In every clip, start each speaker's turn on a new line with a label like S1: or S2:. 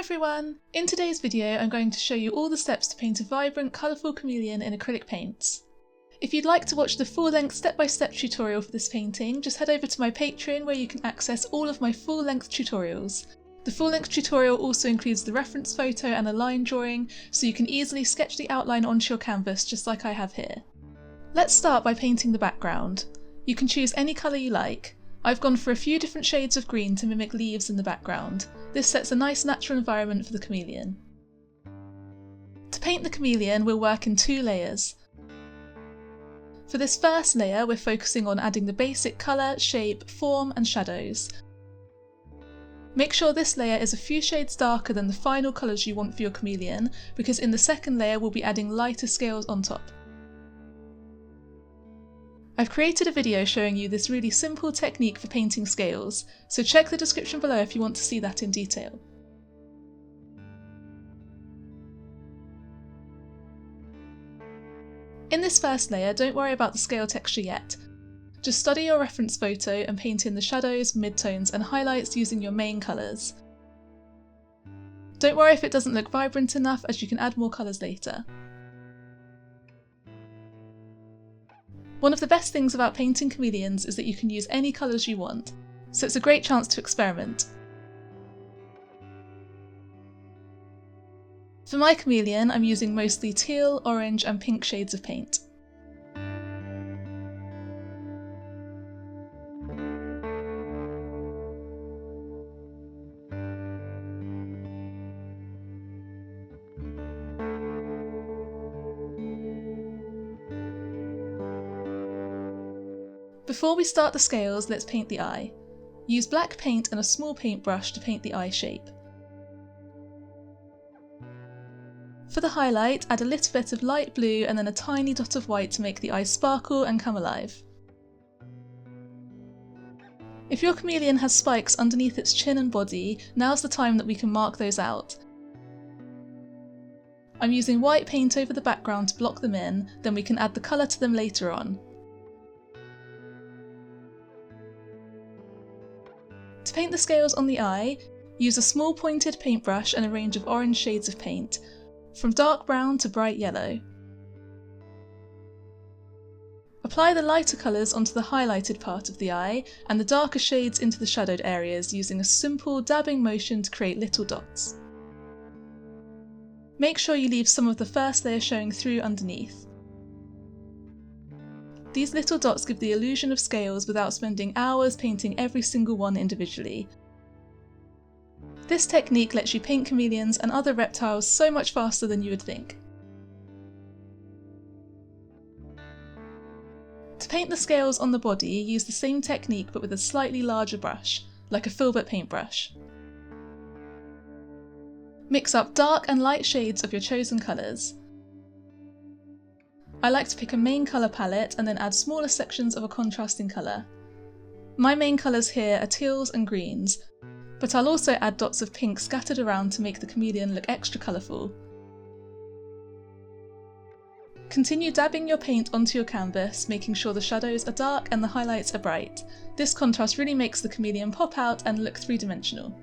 S1: everyone! In today's video I'm going to show you all the steps to paint a vibrant, colourful chameleon in acrylic paints. If you'd like to watch the full-length step-by-step tutorial for this painting, just head over to my Patreon where you can access all of my full-length tutorials. The full-length tutorial also includes the reference photo and a line drawing, so you can easily sketch the outline onto your canvas just like I have here. Let's start by painting the background. You can choose any colour you like. I've gone for a few different shades of green to mimic leaves in the background. This sets a nice natural environment for the chameleon. To paint the chameleon, we'll work in two layers. For this first layer, we're focusing on adding the basic colour, shape, form and shadows. Make sure this layer is a few shades darker than the final colours you want for your chameleon, because in the second layer we'll be adding lighter scales on top. I've created a video showing you this really simple technique for painting scales, so check the description below if you want to see that in detail. In this first layer, don't worry about the scale texture yet. Just study your reference photo and paint in the shadows, midtones and highlights using your main colours. Don't worry if it doesn't look vibrant enough, as you can add more colours later. One of the best things about painting chameleons is that you can use any colours you want, so it's a great chance to experiment. For my chameleon, I'm using mostly teal, orange and pink shades of paint. Before we start the scales, let's paint the eye. Use black paint and a small paintbrush to paint the eye shape. For the highlight, add a little bit of light blue and then a tiny dot of white to make the eye sparkle and come alive. If your chameleon has spikes underneath its chin and body, now's the time that we can mark those out. I'm using white paint over the background to block them in, then we can add the colour to them later on. To paint the scales on the eye, use a small pointed paintbrush and a range of orange shades of paint, from dark brown to bright yellow. Apply the lighter colours onto the highlighted part of the eye and the darker shades into the shadowed areas using a simple dabbing motion to create little dots. Make sure you leave some of the first layer showing through underneath. These little dots give the illusion of scales without spending hours painting every single one individually. This technique lets you paint chameleons and other reptiles so much faster than you would think. To paint the scales on the body, use the same technique but with a slightly larger brush, like a filbert paintbrush. Mix up dark and light shades of your chosen colours. I like to pick a main colour palette and then add smaller sections of a contrasting colour. My main colours here are teals and greens, but I'll also add dots of pink scattered around to make the chameleon look extra colourful. Continue dabbing your paint onto your canvas, making sure the shadows are dark and the highlights are bright. This contrast really makes the chameleon pop out and look three-dimensional.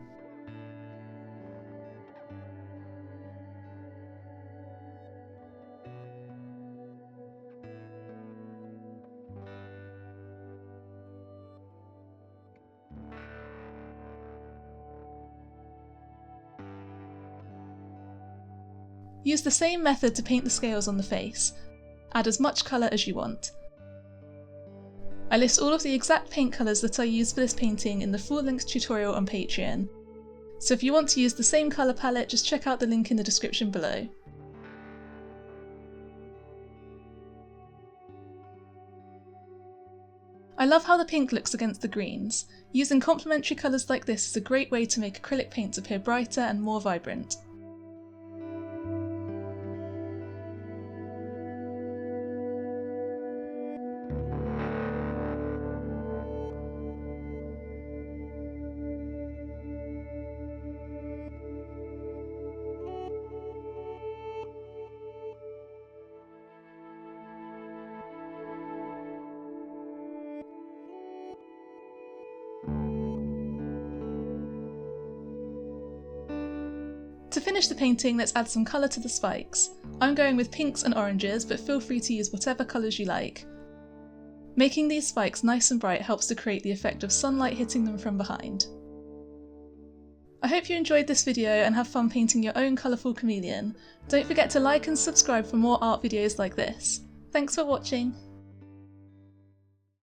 S1: Use the same method to paint the scales on the face. Add as much colour as you want. I list all of the exact paint colours that I use for this painting in the full-length tutorial on Patreon, so if you want to use the same colour palette, just check out the link in the description below. I love how the pink looks against the greens. Using complementary colours like this is a great way to make acrylic paints appear brighter and more vibrant. To finish the painting, let's add some colour to the spikes. I'm going with pinks and oranges, but feel free to use whatever colours you like. Making these spikes nice and bright helps to create the effect of sunlight hitting them from behind. I hope you enjoyed this video and have fun painting your own colourful chameleon. Don't forget to like and subscribe for more art videos like this. Thanks for watching!